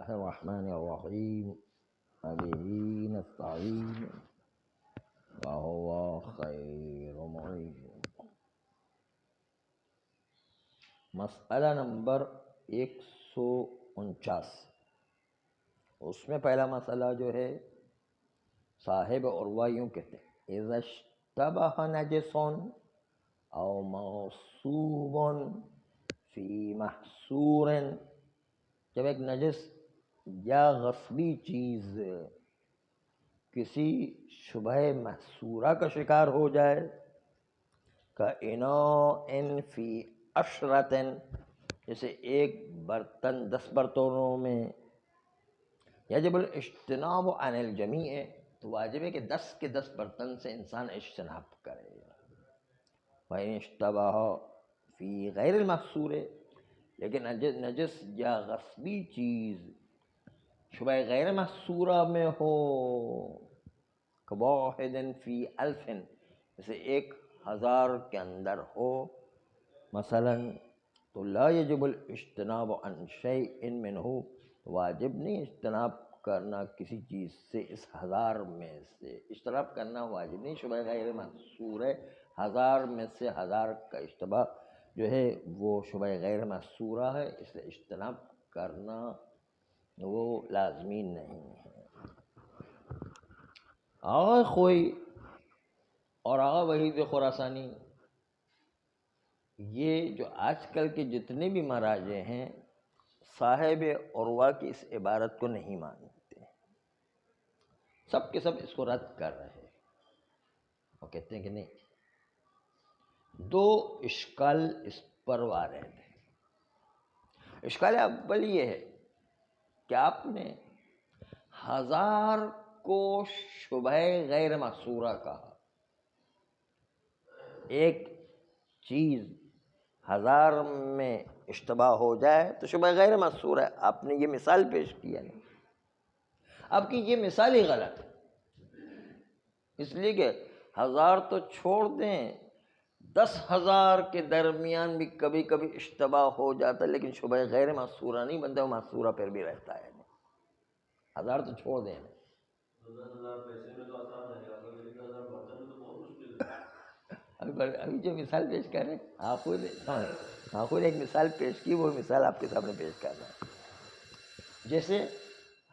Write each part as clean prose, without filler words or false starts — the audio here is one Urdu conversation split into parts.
الله الرحمن الرحيم وبه نستعين وهو خير معين. مسئلہ نمبر 149. اس میں پہلا مسئلہ جو ہے صاحب عروہ یوں کہتے ہیں اذا اشتبہ نجس او موصوب فی محصور، جب ایک نجس یا غصبی چیز کسی شبہ محصورہ کا شکار ہو جائے کَإِنَاءٍ فی عشرۃ، جیسے ایک برتن 10 برتنوں میں، یجب الاجتناب عن الجمیع، تو واجب ہے کہ 10 کے 10 برتن سے انسان اجتناب کرے. وَإِنِ اشْتَبَهَ فی غیر المحصور، لیکن نجس یا غصبی چیز شبہ غیر محصورہ میں ہو کواحد فی الف، جیسے 1000 کے اندر ہو مثلا، تو لا یجب الاجتناب عن شیء منہ، واجب نہیں اجتناب کرنا کسی چیز سے اس 1000 میں سے. اجتناب کرنا واجب نہیں، شبہ غیر محصور ہے، 1000 میں سے 1000 کا اشتباہ جو ہے وہ شبہ غیر محصورہ ہے، اس لیے اجتناب کرنا وہ لازمی نہیں ہے. آغا خوئی اور آغا وحید خراسانی، یہ جو آج کل کے جتنے بھی مراجع ہیں صاحب عروہ کی اس عبارت کو نہیں مانتے، سب کے سب اس کو رد کر رہے ہیں. وہ کہتے ہیں کہ نہیں، 2 اشکال اس پر وارد ہے. اشکال اول یہ ہے کہ آپ نے 1000 کو شبہ غیر محصورہ کہا. ایک چیز 1000 میں اشتباہ ہو جائے تو شبہ غیر محصور ہے، آپ نے یہ مثال پیش کیا نہیں. آپ کی یہ مثال ہی غلط ہے، اس لیے کہ 1000 تو چھوڑ دیں، 10,000 کے درمیان بھی کبھی کبھی اشتباہ ہو جاتا ہے، لیکن شبہ غیر محصورہ نہیں بنتا، وہ محصورہ پھر بھی رہتا ہے. 1000 تو چھوڑ دیں. ابھی جو مثال پیش کر رہے ہیں آپ خود ایک مثال پیش کی، وہ مثال آپ کے سامنے پیش کر رہا ہے. جیسے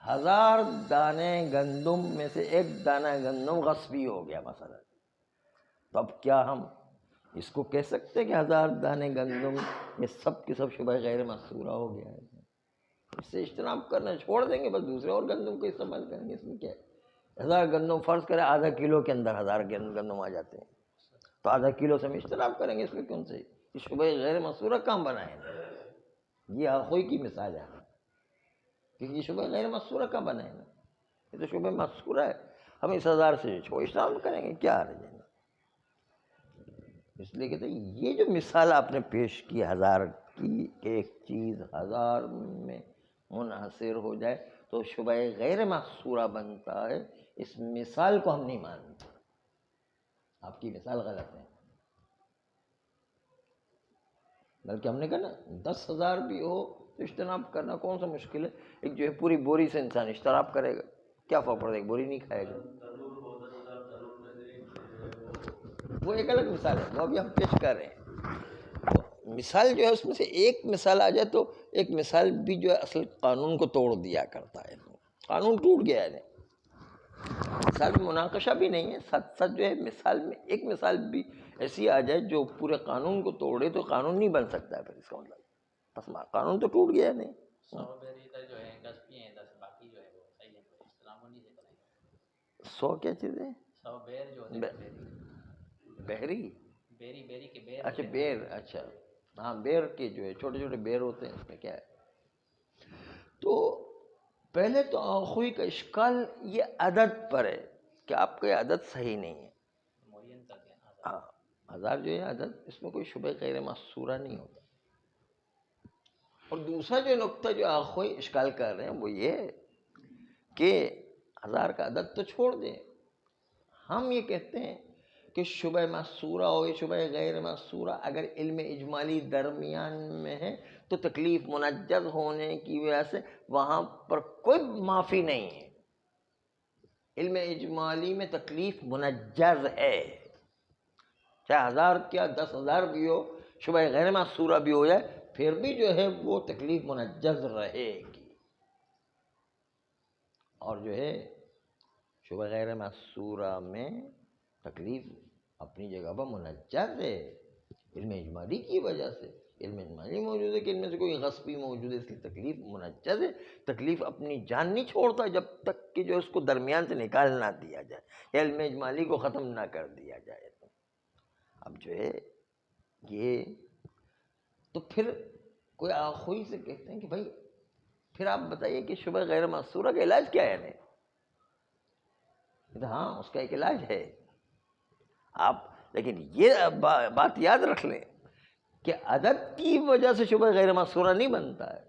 1000 دانے گندم میں سے 1 دانہ گندم غصبی ہو گیا مثلا، تو اب کیا ہم اس کو کہہ سکتے کہ 1000 دانے گندم یہ سب کے سب شبہ غیر محصورہ ہو گیا ہے؟ اس سے اجتناب کرنا چھوڑ دیں گے، بس دوسرے اور گندم کو استعمال کریں گے. اس میں کیا ہے؟ 1000 گندم فرض کریں آدھا کلو کے اندر 1000 گندم آ جاتے ہیں، تو آدھا کلو سے ہم اجتناب کریں گے. اس میں کون سے یہ شبہ غیر محصورہ کام بنائیں گے؟ یہ آخوئی کی مثال ہے کہ یہ شبہ غیر محصورہ کام بنائیں گے، یہ تو شبہ محصورہ ہے، ہم اس 1000 سے اجتناب کریں گے، کیا حرج ہے؟ اس لیے کہتے ہیں یہ جو مثال آپ نے پیش کی 1000 کی، ایک چیز 1000 میں منحصر ہو جائے تو شبہ غیر محصورہ بنتا ہے، اس مثال کو ہم نہیں مانتے. آپ کی مثال غلط ہے. بلکہ ہم نے کہا نا 10,000 بھی ہو تو اجتناب کرنا کون سا مشکل ہے. ایک جو ہے پوری بوری سے انسان اجتناب کرے گا، کیا فرق پڑے گا، ایک بوری نہیں کھائے گا. وہ ایک الگ مثال ہے، وہ ابھی ہم پیش کر رہے ہیں. تو مثال جو ہے اس میں سے ایک مثال آ جائے تو ایک مثال بھی جو ہے اصل قانون کو توڑ دیا کرتا ہے، قانون ٹوٹ گیا ہے. مثال میں مناقشہ بھی نہیں ہے، سچ سچ جو ہے مثال میں ایک مثال بھی ایسی آ جائے جو پورے قانون کو توڑے تو قانون نہیں بن سکتا ہے. پھر اس کا مطلب بس قانون تو ٹوٹ گیا نہیں. 100 کیا چیزیں؟ 100 بیر جو ہے، بحری، بیری کے بیر، اچھا بیر، اچھا ہاں بیر کے جو ہے چھوٹے چھوٹے بیر ہوتے ہیں، اس میں کیا ہے. تو پہلے تو آخوئی کا اشکال یہ عدد پر ہے کہ آپ کا یہ عدد صحیح نہیں ہے. ہاں 1000 جو ہے عدد، اس میں کوئی شبہ غیر محصورہ نہیں ہوتا. اور دوسرا جو نقطہ جو آخوئی اشکال کر رہے ہیں وہ یہ ہے کہ 1000 کا عدد تو چھوڑ دیں، ہم یہ کہتے ہیں کہ شبہ محصورہ ہو یا شبہ غیر محصورہ اگر علم اجمالی درمیان میں ہے تو تکلیف منجز ہونے کی وجہ سے وہاں پر کوئی معافی نہیں ہے. علم اجمالی میں تکلیف منجز ہے، چاہے 1000 کیا 10,000 بھی ہو، شبہ غیر محصورہ بھی ہو جائے، پھر بھی جو ہے وہ تکلیف منجز رہے گی. اور جو ہے شبہ غیر محصورہ میں تکلیف اپنی جگہ پر منجز ہے علم اجمالی کی وجہ سے. علم اجمالی موجود ہے کہ ان میں سے کوئی غصبی موجود ہے، اس کی تکلیف منجز ہے. تکلیف اپنی جان نہیں چھوڑتا جب تک کہ جو اس کو درمیان سے نکال نہ دیا جائے یا علم اجمالی کو ختم نہ کر دیا جائے. اب جو ہے یہ تو پھر کوئی آخوئی سے کہتے ہیں کہ بھائی پھر آپ بتائیے کہ شبہ غیر محصورہ کا علاج کیا ہے؟ نہیں، ہاں اس کا ایک علاج ہے. آپ لیکن یہ بات یاد رکھ لیں کہ عدد کی وجہ سے شبہ غیر محصورہ نہیں بنتا ہے.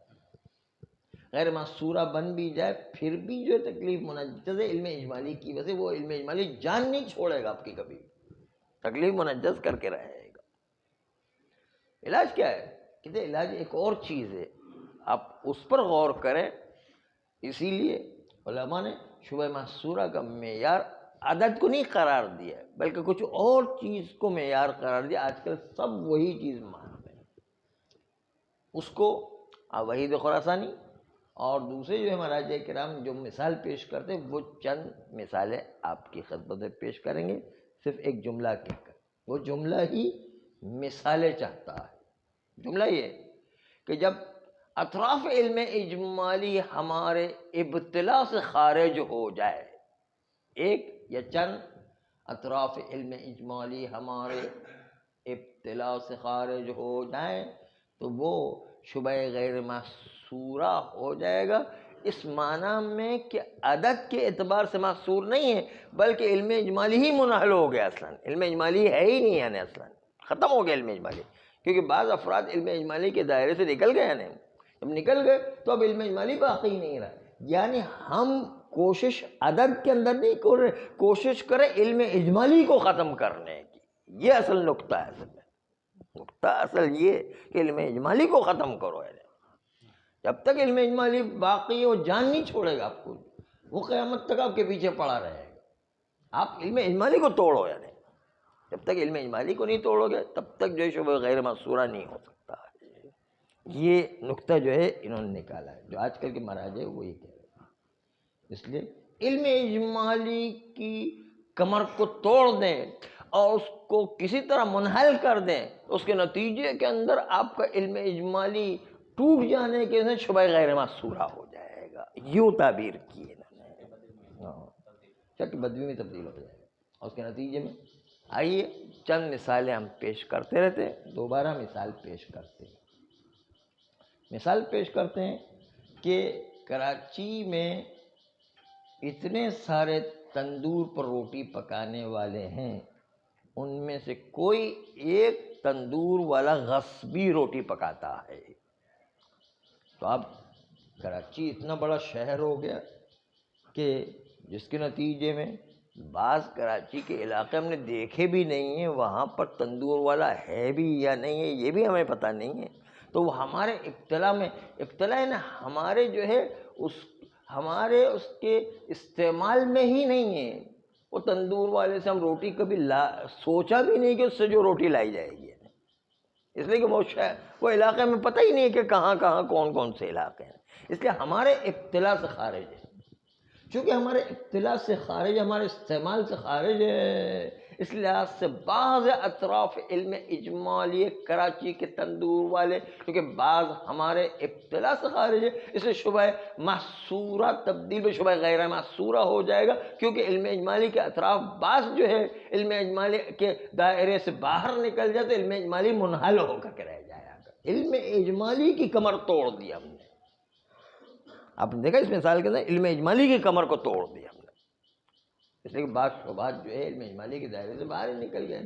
غیر محصورہ بن بھی جائے پھر بھی جو تکلیف منجز ہے علم اجمالی کی وجہ سے. وہ علم اجمالی جان نہیں چھوڑے گا آپ کی، کبھی تکلیف منجز کر کے رہے گا. علاج کیا ہے؟ کہتے علاج ایک اور چیز ہے، آپ اس پر غور کریں. اسی لیے علماء نے شبہ محصورہ کا معیار عدد کو نہیں قرار دیا بلکہ کچھ اور چیز کو معیار قرار دیا. آج کل سب وہی چیز مانتے ہیں، اس کو وحید خراسانی اور دوسرے جو ہے مراجع کرام جو مثال پیش کرتے ہیں، وہ چند مثالیں آپ کی خدمت میں پیش کریں گے صرف ایک جملہ کہہ کر. وہ جملہ ہی مثالیں چاہتا ہے. جملہ یہ کہ جب اطراف علم اجمالی ہمارے ابتلا سے خارج ہو جائے، ایک یا چند اطراف علم اجمالی ہمارے ابتلا سے خارج ہو جائیں تو وہ شبہ غیر محصورہ ہو جائے گا. اس معنی میں کہ عدد کے اعتبار سے محصور نہیں ہے بلکہ علم اجمالی ہی منحل ہو گیا. اصلاً علم اجمالی ہے ہی نہیں، یعنی اصلاً ختم ہو گیا علم اجمالی. کیونکہ بعض افراد علم اجمالی کے دائرے سے نکل گئے ہیں، جب نکل گئے تو اب علم اجمالی باقی نہیں رہا. یعنی ہم کوشش عدد کے اندر نہیں کر رہے، کوشش کریں علم اجمالی کو ختم کرنے کی. یہ اصل نقطہ ہے. اصل میں نقطہ اصل یہ کہ علم اجمالی کو ختم کرو. جب تک علم اجمالی باقی ہے وہ جان نہیں چھوڑے گا آپ کو، وہ قیامت تک آپ کے پیچھے پڑا رہے گا. آپ علم اجمالی کو توڑو، یعنی جب تک علم اجمالی کو نہیں توڑو گے تب تک جو ہے شبہ غیر محصورہ نہیں ہو سکتا. یہ نقطہ جو ہے انہوں نے نکالا ہے، جو آج کل کے مراجع وہی کہہ رہے ہیں. اس لیے علم اجمالی کی کمر کو توڑ دیں اور اس کو کسی طرح منحل کر دیں، اس کے نتیجے کے اندر آپ کا علم اجمالی ٹوٹ جانے کے سے شبہ غیر محصورہ ہو جائے گا. یوں تعبیر کی انہوں نے، شک بدوی میں تبدیل ہو جائے گا. اور اس کے نتیجے میں آئیے چند مثالیں ہم پیش کرتے رہتے ہیں، دوبارہ مثال پیش کرتے ہیں. مثال پیش کرتے ہیں کہ کراچی میں اتنے سارے تندور پر روٹی پکانے والے ہیں، ان میں سے کوئی ایک تندور والا غصبی روٹی پکاتا ہے. تو اب کراچی اتنا بڑا شہر ہو گیا کہ جس کے نتیجے میں بعض کراچی کے علاقے ہم نے دیکھے بھی نہیں ہیں، وہاں پر تندور والا ہے بھی یا نہیں ہے یہ بھی ہمیں پتہ نہیں ہے. تو وہ ہمارے ابتلا ہے نا، ہمارے جو ہے ہمارے اس کے استعمال میں ہی نہیں ہے. وہ تندور والے سے ہم روٹی کبھی سوچا بھی نہیں کہ اس سے جو روٹی لائی جائے گی، اس لیے کہ وہ علاقے میں پتہ ہی نہیں ہے کہ کہاں کہاں کون کون سے علاقے ہیں. اس لیے ہمارے ابتلا سے خارج ہے. چونکہ ہمارے ابتلا سے خارج، ہمارے استعمال سے خارج ہے، اس لحاظ سے بعض اطراف علم اجمالی کراچی کے تندور والے کیونکہ بعض ہمارے ابتلا سے خارج ہے، اس لیے شبہ محصورہ تبدیل میں شبہ غیر محصورہ ہو جائے گا. کیونکہ علم اجمالی کے اطراف بعض جو ہے علم اجمالی کے دائرے سے باہر نکل جائے تو علم اجمالی منحل ہو کر کے رہ جائے گا. علم اجمالی کی کمر توڑ دی ہم نے. آپ نے دیکھا اس مثال کے اندر علم اجمالی کی کمر کو توڑ دیا ہم نے. اس لیے کہ بعض شبہات جو ہے علم اجمالی کے دائرے سے باہر نکل گئے.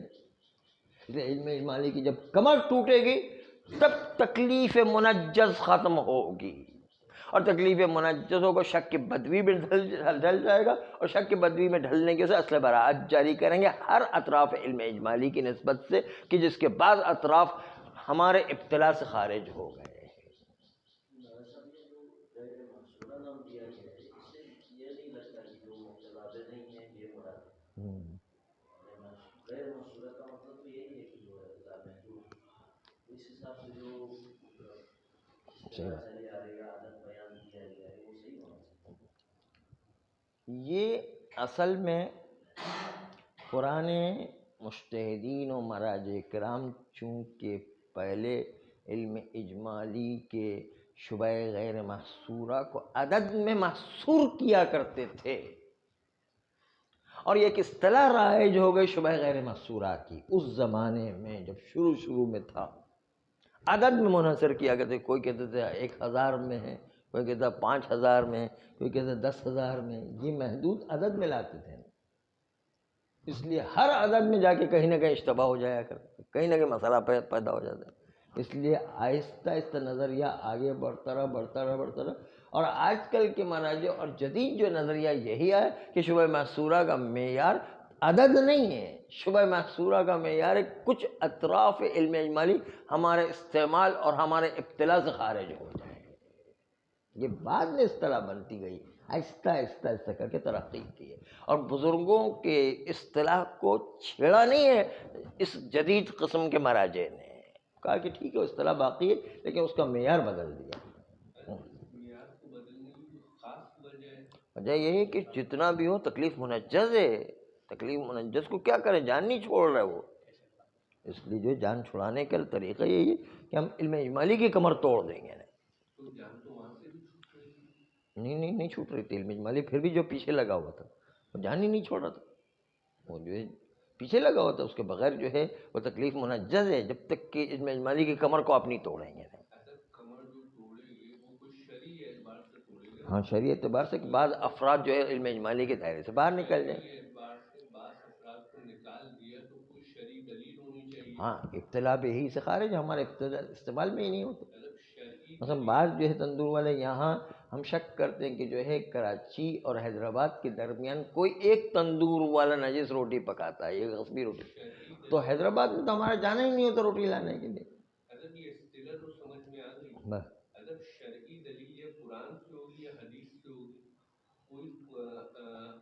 اس لیے علم اجمالی کی جب کمر ٹوٹے گی تب تکلیف منجز ختم ہوگی، اور تکلیف منجز ہوگا شک کی بدوی میں ڈھل جائے گا، اور شک کی بدوی میں ڈھلنے کے سے اصل براءت جاری کریں گے ہر اطراف علم اجمالی کی نسبت سے کہ جس کے بعض اطراف ہمارے ابتلا سے خارج ہو گئے. صحیح بات. یہ اصل میں پرانے مجتہدین و مراجع کرام چونکہ پہلے علم اجمالی کے شبہ غیر محصورہ کو عدد میں محصور کیا کرتے تھے، اور یہ ایک اصطلاح رائج ہو گئی شبہ غیر محصورہ کی. اس زمانے میں جب شروع میں تھا عدد میں منحصر کیا کرتے، کوئی کہتے تھے 1000 میں ہے، کوئی کہتا 5000 میں، کوئی کہتا 10,000 میں. یہ محدود عدد میں لاتے تھے، اس لیے ہر عدد میں جا کے کہیں نہ کہیں اشتباہ ہو جایا کرتا، کہیں نہ کہیں مسئلہ پیدا ہو جاتا ہے. اس لیے آہستہ آہستہ نظریہ آگے بڑھتا رہا. اور آج کل کے مراجع اور جدید جو نظریہ یہی ہے کہ شبہ محصورہ کا معیار عدد نہیں ہے، شبہ محصورہ کا معیار کچھ اطراف علم اجمالی ہمارے استعمال اور ہمارے ابتلاء سے خارج ہو جائے. یہ بعد میں اصطلاح بنتی گئی، آہستہ آہستہ کر کے ترقی کی ہے. اور بزرگوں کے اصطلاح کو چھیڑا نہیں ہے اس جدید قسم کے مراجع نے، کہا کہ ٹھیک ہے اصطلاح باقی ہے لیکن اس کا معیار بدل دیا. وجہ یہ ہے کہ جتنا بھی ہو تکلیف منجز ہے، تکلیف منجز کو کیا کریں، جان نہیں چھوڑ رہے وہ. اس لیے جو جان چھڑانے کا طریقہ یہی ہے کہ ہم علم اجمالی کی کمر توڑ دیں گے. نہیں چھوٹ رہی تھی علم اجمالی، پھر بھی جو پیچھے لگا ہوا تھا وہ جان ہی نہیں چھوڑ رہا تھا. وہ جو ہے پیچھے لگا ہوا تھا، اس کے بغیر جو ہے وہ تکلیف منجز ہے جب تک کہ علم اجمالی کی کمر کو آپ نہیں توڑیں گے. ہاں شرعی اعتبار سے کہ بعض افراد جو ہے علم اجمالی کے دائرے سے باہر نکل جائیں. ہاں ابتلاء بہی سے خارج، ہمارے استعمال میں ہی نہیں ہوتا. مثلا بعض جو ہے تندور والے یہاں ہم شک کرتے ہیں کہ جو ہے کراچی اور حیدرآباد کے درمیان کوئی ایک تندور والا نجس روٹی پکاتا ہے، یہ غصبی روٹی، تو حیدرآباد میں تو ہمارا جانا ہی نہیں ہوتا روٹی لانے کے لیے. بس شرعی دلیل یا قرآن سے ہوگی یا حدیث سے ہوگی، کوئی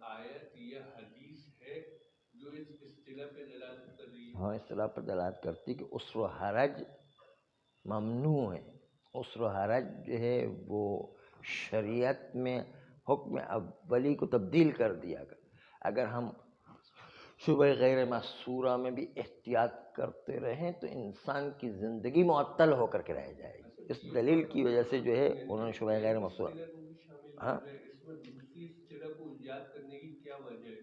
آیت یا حدیث ہے جو اس اصطلاح پہ دلالت کر رہی ہے. ہاں اصطلاح پر دلالت کرتی کہ عسر و حرج ممنوع ہے. عسر و حرج جو ہے وہ شریعت میں حکم اولی کو تبدیل کر دیا گیا. اگر ہم شبہ غیر محصورہ میں بھی احتیاط کرتے رہیں تو انسان کی زندگی معطل ہو کر کے رہ جائے گی. اس دلیل کی وجہ سے جو ہے انہوں نے شبہ غیر محصورہ. ہاں اس میں دوسری اصطلاح کو ایجاد کرنے کی کیا وجہ ہے؟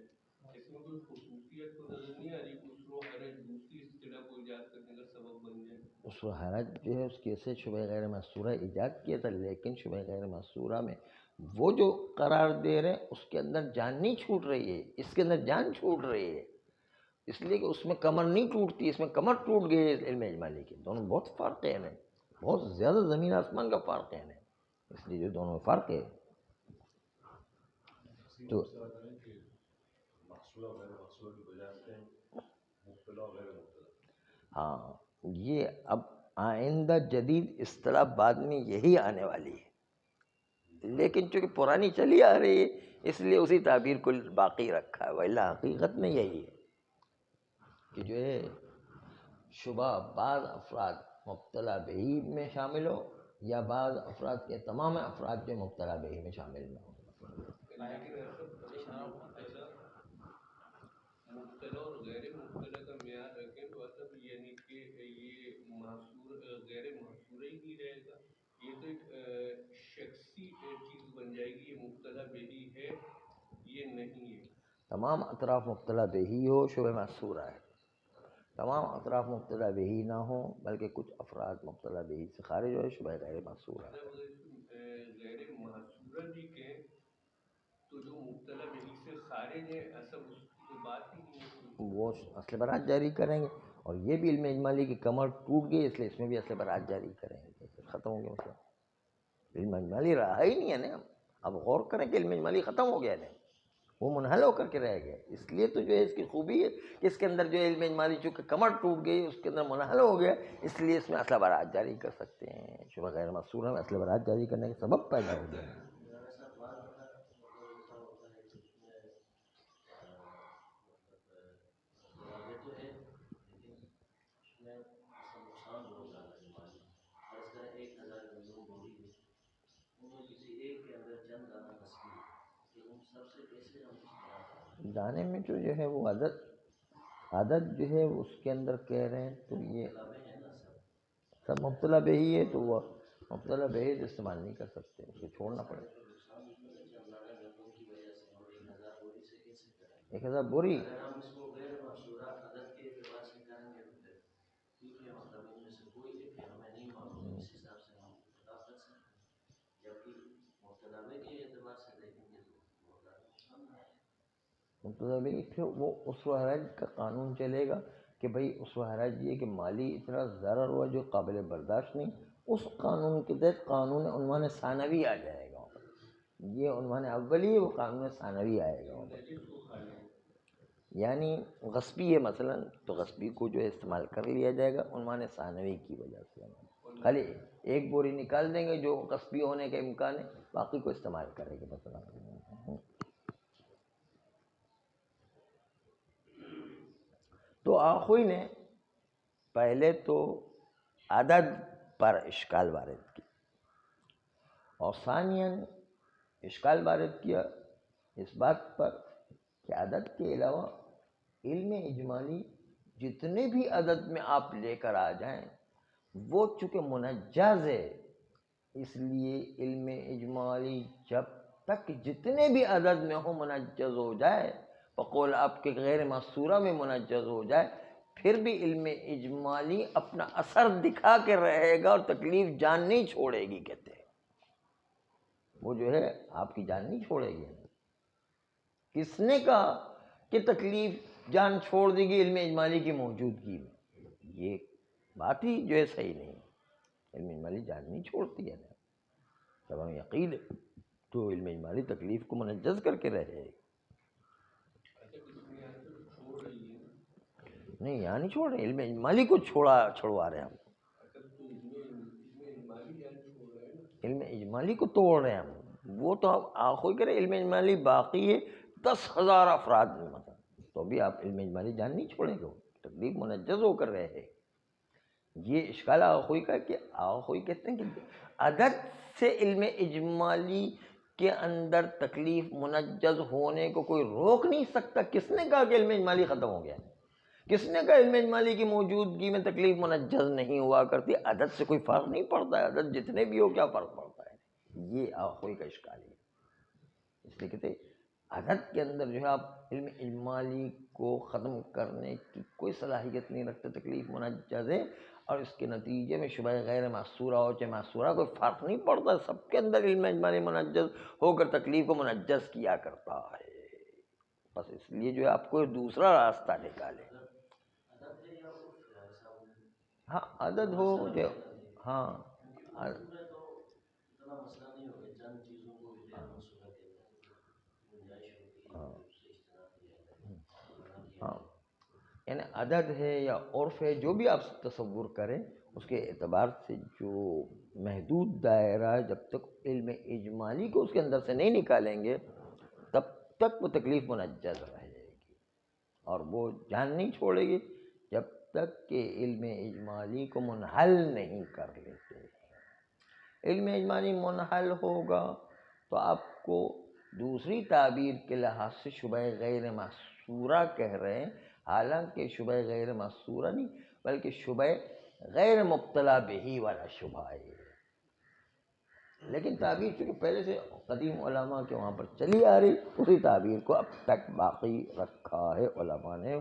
اس میں کوئی خصوصیت تو نظر نہیں آ رہی کہ عسر و حرج دوسری اصطلاح کو ایجاد کرنے کا سبب بن جائے. عسر و حرج جو ہے اس کی سے شبہ غیر محصورہ ایجاد کیا تھا، لیکن شبہ غیر محصورہ میں وہ جو قرار دے رہے ہیں اس کے اندر جان نہیں چھوٹ رہی ہے، اس کے اندر جان چھوٹ رہی ہے. اس لیے کہ اس میں کمر نہیں ٹوٹتی، اس میں کمر ٹوٹ گئی ہے علم اجمالی کی. دونوں بہت فرق ہے، بہت زیادہ زمین آسمان کا فرق ہے. اس لیے جو دونوں میں فرق ہے تو ہاں یہ اب آئندہ جدید اصطلاح بعد میں یہی آنے والی ہے، لیکن چونکہ پرانی چلی آ رہی ہے اس لیے اسی تعبیر کو باقی رکھا ہے. وإلا حقیقت میں یہی ہے کہ جو ہے شبہ بعض افراد مبتلا بہی میں شامل ہو یا بعض افراد کے تمام افراد جو مبتلا بہی میں شامل نہ ہو. مبتلا اور غیر مبتلا کا معیار رکھیں تو اصل یعنی کہ یہ محصور غیر محصور ہی نہیں رہے گا. یہ تو ایک شخصی چیز بن جائے گی، یہ مبتلا بہی ہے یہ نہیں ہے. تمام اطراف مبتلا بہی ہو شبہ محصورہ ہے، تمام اطراف مبتلا بہی نہ ہو بلکہ کچھ افراد مبتلا بہی سے خارج ہو شبہ غیر محصورہ ہے. غیر محصورہ بھی کہیں تو جو مبتلا بہی سے خارج ہے اصل اس کی تو بات ہی نہیں ہے. وہ اصل برات جاری کریں گے، اور یہ بھی علم اجمالی کی کمر ٹوٹ گئی اس لیے اس میں بھی اصل برات جاری کریں گے. ختم ہو گیا مسئلہ، علم اجمالی رہا ہی نہیں ہے نا. اب غور کریں کہ علم اجمالی ختم ہو گیا نا، وہ منحل ہو کر کے رہ گئے. اس لیے تو جو ہے اس کی خوبی ہے کہ اس کے اندر جو علم اجمالی چونکہ کمر ٹوٹ گئی اس کے اندر منحل ہو گیا، اس لیے اس میں اصل برات جاری کر سکتے ہیں. شبہ غیر محصورہ میں اصل برات جاری کرنے کا سبب پیدا ہو گیا. دانے میں جو ہے وہ عدد جو ہے اس کے اندر کہہ رہے ہیں تو یہ سب مبتلا بہ ہی ہے، تو وہ مبتلا بہ ہی استعمال نہیں کر سکتے، اس کو چھوڑنا پڑے گا۔ 1000 بوری مطلب ہے پھر وہ اسوہ حرج کا قانون چلے گا کہ بھئی اسوہ حرج یہ کہ مالی اتنا ضرر ہوا جو قابل برداشت نہیں، اس قانون کے تحت قانون عنوان ثانوی آ جائے گا، یہ عنوان اولی ہے، وہ قانون ثانوی آئے گا، یعنی غصبی ہے مثلا تو غصبی کو جو ہے استعمال کر لیا جائے گا عنوان ثانوی کی وجہ سے، خالی ایک بوری نکال دیں گے جو غصبی ہونے کا امکان ہے، باقی کو استعمال کریں گے مثلا۔ تو آخوئی نے پہلے تو عدد پر اشکال وارد کی، اور ثانیاً اشکال وارد کیا اس بات پر کہ عدد کے علاوہ علم اجمالی جتنے بھی عدد میں آپ لے کر آ جائیں وہ چونکہ منجز ہے، اس لیے علم اجمالی جب تک جتنے بھی عدد میں ہو منجز ہو جائے، بقول آپ کے غیر مستورہ میں منجز ہو جائے، پھر بھی علم اجمالی اپنا اثر دکھا کے رہے گا اور تکلیف جان نہیں چھوڑے گی، کہتے ہیں وہ جو ہے آپ کی جان نہیں چھوڑے گی۔ کس نے کہا کہ تکلیف جان چھوڑ دے گی علم اجمالی کی موجودگی میں؟ یہ بات ہی جو ہے صحیح نہیں، علم اجمالی جان نہیں چھوڑتی ہے نا، جب ہمیں یقین ہے تو علم اجمالی تکلیف کو منجز کر کے رہے گی۔ نہیں یہاں نہیں چھوڑ رہے، علم اجمالی کو چھڑوا رہے ہیں ہم، علم اجمالی کو توڑ رہے ہیں ہم، وہ تو آپ آخوئی کریں علم اجمالی باقی ہے 10,000 افراد میں مثلا، تو بھی آپ علم اجمالی جان نہیں چھوڑیں گے، تکلیف منجز ہو کر رہے۔ یہ اشکال آخوئی کا کہ آخوئی کہتے ہیں کہ عدد سے علم اجمالی کے اندر تکلیف منجز ہونے کو کوئی روک نہیں سکتا۔ کس نے کہا کہ علم اجمالی ختم ہو گیا؟ کس نے کہا علم اجمالی کی موجودگی میں تکلیف منجز نہیں ہوا کرتی؟ عدد سے کوئی فرق نہیں پڑتا ہے، عدد جتنے بھی ہو کیا فرق پڑتا ہے؟ یہ آخوئی کا اشکال ہے، اس لیے کہتے ہیں عدد کے اندر جو ہے آپ علم اجمالی کو ختم کرنے کی کوئی صلاحیت نہیں رکھتے، تکلیف منجز ہے، اور اس کے نتیجے میں شبہ غیر محصورہ ہو چاہے محصورہ کوئی فرق نہیں پڑتا، سب کے اندر علم اجمالی منجز ہو کر تکلیف کو منجز کیا کرتا ہے۔ بس اس لیے جو ہے آپ کو دوسرا راستہ نکالے، ہاں عدد ہو جو ہاں ہاں یعنی عدد ہے یا عرف ہے، جو بھی آپ تصور کریں اس کے اعتبار سے جو محدود دائرہ ہے، جب تک علم اجمالی کو اس کے اندر سے نہیں نکالیں گے تب تک وہ تکلیف منجز رہے گی، اور وہ جان نہیں چھوڑے گی جب تک کہ علم اجمالی کو منحل نہیں کر لیتے۔ علم اجمالی منحل ہوگا تو آپ کو دوسری تعبیر کے لحاظ سے شبہ غیر محصورہ کہہ رہے ہیں، حالانکہ شبہ غیر محصورہ نہیں بلکہ شبہ غیر مبتلا بہی والا شبہ ہے، لیکن تعبیر چونکہ پہلے سے قدیم علماء کے وہاں پر چلی آ رہی، اسی تعبیر کو اب تک باقی رکھا ہے علماء نے،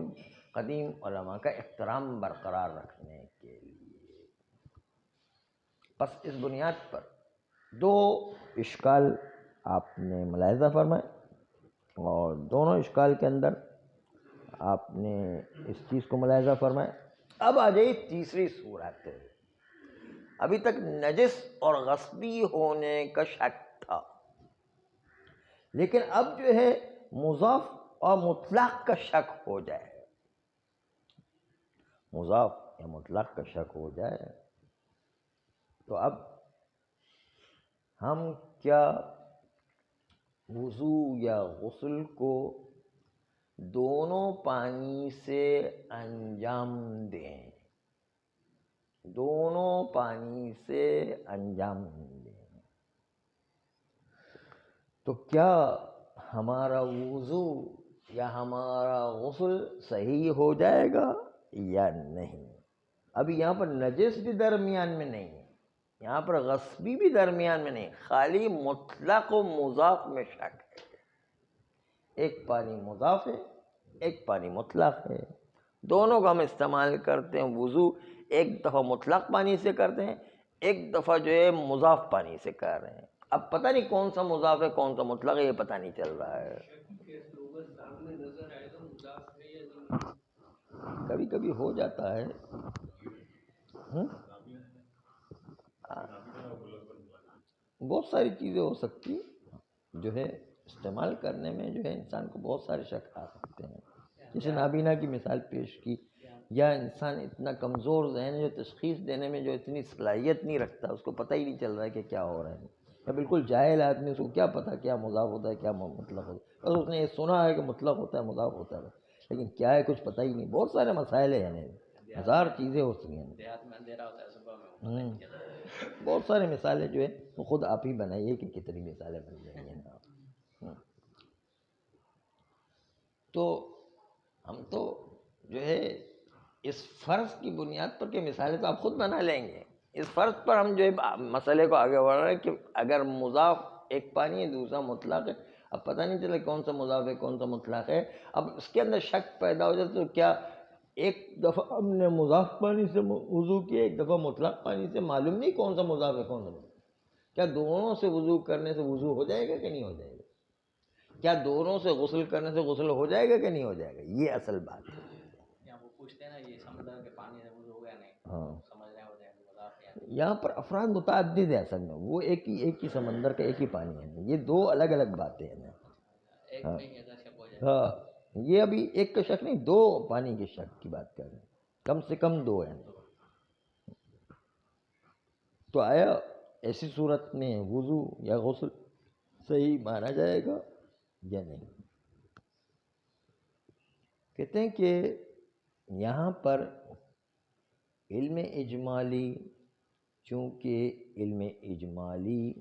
قدیم علماء کا احترام برقرار رکھنے کے لیے۔ بس اس بنیاد پر دو اشکال آپ نے ملاحظہ فرمائے، اور دونوں اشکال کے اندر آپ نے اس چیز کو ملاحظہ فرمایا۔ اب آ جائیے تیسری صورت، ابھی تک نجس اور غصبی ہونے کا شک تھا، لیکن اب جو ہے مضاف اور مطلق کا شک ہو جائے، مضاف یا مطلق کا شک ہو جائے تو اب ہم کیا وضو یا غسل کو دونوں پانی سے انجام دیں، دونوں پانی سے انجام دیں؟ تو کیا ہمارا وضو یا ہمارا غسل صحیح ہو جائے گا یا نہیں؟ ابھی یہاں پر نجس بھی درمیان میں نہیں ہے، یہاں پر غصبی بھی درمیان میں نہیں، خالی مطلق و مضاف میں شک ہے۔ ایک پانی مضاف ہے، ایک پانی مطلق ہے، دونوں کا ہم استعمال کرتے ہیں۔ وضو ایک دفعہ مطلق پانی سے کرتے ہیں، ایک دفعہ جو ہے مضاف پانی سے کر رہے ہیں۔ اب پتہ نہیں کون سا مضاف ہے کون سا مطلق ہے، یہ پتہ نہیں چل رہا ہے۔ کیسے ہوگا؟ سامنے نظر آئے گا مضاف ہے یا نہیں؟ کبھی کبھی ہو جاتا ہے۔ بہت ساری چیزیں ہو سکتی جو ہے استعمال کرنے میں جو ہے انسان کو بہت سارے شک آ سکتے ہیں۔ جیسے نابینا کی مثال پیش کی، یا انسان اتنا کمزور ذہن ہے جو تشخیص دینے میں جو اتنی صلاحیت نہیں رکھتا، اس کو پتہ ہی نہیں چل رہا ہے کہ کیا ہو رہا ہے، یا بالکل جاہل آدمی، اس کو کیا پتہ کیا مضاف ہوتا ہے کیا مطلق ہوتا ہے، بس اس نے یہ سنا ہے کہ مطلق ہوتا ہے مضاف ہوتا ہے، لیکن کیا ہے کچھ پتہ ہی نہیں۔ بہت سارے مسائل ہیں، یعنی ہزار چیزیں ہوتی ہیں۔ دیہات میں اندھیرا ہوتا ہے، صبح میں بہت سارے مثالیں جو ہے وہ خود آپ ہی بنائیے کہ کتنی مثالیں بن جائیں گی۔ تو ہم تو جو ہے اس فرض کی بنیاد پر کہ مثالیں تو آپ خود بنا لیں گے، اس فرض پر ہم جو ہے مسئلے کو آگے بڑھ رہے ہیں کہ اگر مضاف ایک پانی ہے دوسرا مطلق ہے، اب پتہ نہیں چلے کون سا مضاف ہے کون سا مطلق ہے، اب اس کے اندر شک پیدا ہو جائے تو کیا ایک دفعہ ہم نے مضاف پانی سے وضو کیا، ایک دفعہ مطلق پانی سے، معلوم نہیں کون سا مضاف ہے کون سا مطلق، کیا دونوں سے وضو کرنے سے وضو ہو جائے گا کہ نہیں ہو جائے گا؟ کیا دونوں سے غسل کرنے سے غسل ہو جائے گا کہ نہیں ہو جائے گا؟ یہ اصل بات ہے۔ یہاں وہ پوچھتے ہیں نا یہ سمندر کے پانی سے وضو ہو گیا نہیں، ہاں، سمجھ رہے ہوتے ہیں مضاف یا یہاں پر افراد متعدد ہے اصل میں، وہ ایک ہی سمندر کا ایک ہی پانی ہے، یہ دو الگ الگ باتیں ہیں نا۔ ایک ہاں میں ہی اگر شک ہو جائے۔ ہاں، یہ ابھی ایک کا شک نہیں، دو پانی کے شک کی بات کر رہے ہیں، کم سے کم دو ہیں۔ تو آیا ایسی صورت میں وضو یا غسل صحیح مانا جائے گا یا نہیں؟ کہتے ہیں کہ یہاں پر علم اجمالی، چونکہ علم اجمالی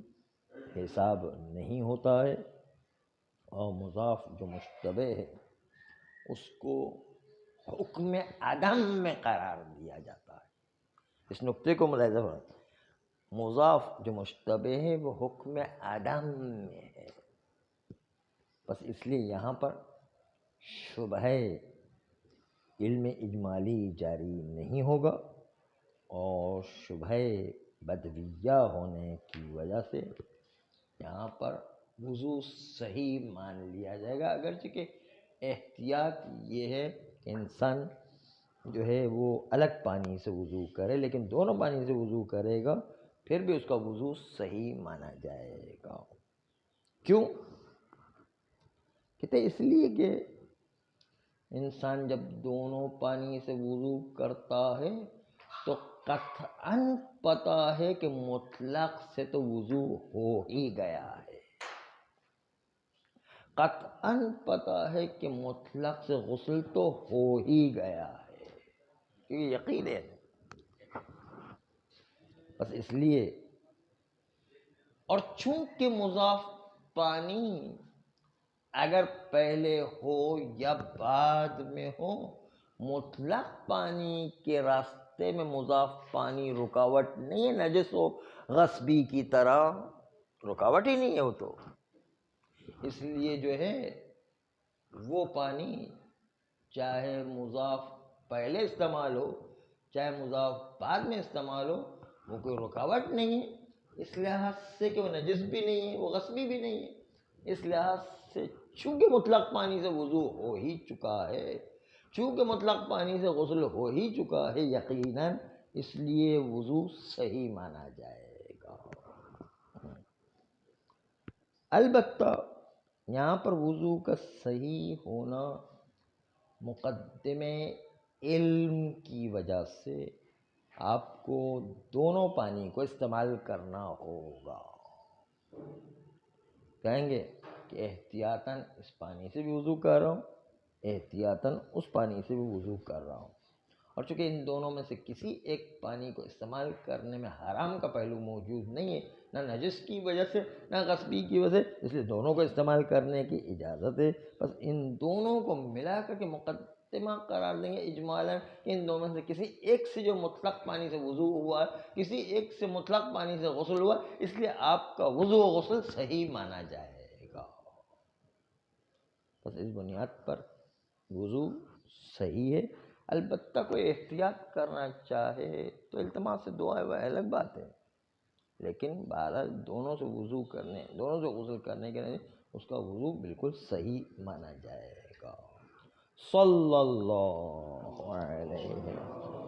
حساب نہیں ہوتا ہے، اور مضاف جو مشتبہ ہے اس کو حکم عدم میں قرار دیا جاتا ہے۔ اس نقطے کو ملاحظہ فرمائیں، مضاف جو مشتبہ ہے وہ حکم عدم میں ہے، بس اس لیے یہاں پر شبہ علم اجمالی جاری نہیں ہوگا، اور شبہ بدویہ ہونے کی وجہ سے یہاں پر وضو صحیح مان لیا جائے گا، اگرچہ کہ احتیاط یہ ہے کہ انسان جو ہے وہ الگ پانی سے وضو کرے، لیکن دونوں پانی سے وضو کرے گا پھر بھی اس کا وضو صحیح مانا جائے گا۔ کیوں؟ کہتے اس لیے کہ انسان جب دونوں پانی سے وضو کرتا ہے تو قطعاً پتہ ہے کہ مطلق سے تو وضو ہو ہی گیا ہے، قطعاً پتہ ہے کہ مطلق سے غسل تو ہو ہی گیا ہے، یہ یقین ہے۔ بس اس لیے، اور چونکہ مضاف پانی اگر پہلے ہو یا بعد میں ہو، مطلق پانی کے راستے میں مضاف پانی رکاوٹ نہیں ہے، نجس و غصبی کی طرح رکاوٹ ہی نہیں ہے وہ تو، اس لیے جو ہے وہ پانی چاہے مضاف پہلے استعمال ہو چاہے مضاف بعد میں استعمال ہو، وہ کوئی رکاوٹ نہیں ہے، اس لحاظ سے کہ وہ نجس بھی نہیں ہے وہ غصبی بھی نہیں ہے، اس لحاظ سے چونکہ مطلق پانی سے وضو ہو ہی چکا ہے، چونکہ مطلق پانی سے غسل ہو ہی چکا ہے یقیناً، اس لیے وضو صحیح مانا جائے گا۔ البتہ یہاں پر وضو کا صحیح ہونا مقدمے علم کی وجہ سے آپ کو دونوں پانی کو استعمال کرنا ہوگا۔ کہیں گے کہ احتیاطاً اس پانی سے بھی وضو کر رہا ہوں، احتیاطاً اس پانی سے بھی وضو کر رہا ہوں، اور چونکہ ان دونوں میں سے کسی ایک پانی کو استعمال کرنے میں حرام کا پہلو موجود نہیں ہے، نہ نجس کی وجہ سے نہ غصبی کی وجہ سے، اس لیے دونوں کو استعمال کرنے کی اجازت ہے۔ بس ان دونوں کو ملا کر کے مقدمہ قرار دیں گے اجمالاً کہ ان دونوں سے کسی ایک سے جو مطلق پانی سے وضو ہوا، کسی ایک سے مطلق پانی سے غسل ہوا، اس لیے آپ کا وضو و غسل صحیح مانا جائے گا۔ بس اس بنیاد پر وضو صحیح ہے۔ البتہ کوئی احتیاط کرنا چاہے تو التماس سے دعا ہے، وہ الگ بات ہے، لیکن بہرحال دونوں سے وضو کرنے، دونوں سے غسل کرنے کے لیے اس کا وضو بالکل صحیح مانا جائے گا۔ صلی اللہ علیہ وسلم۔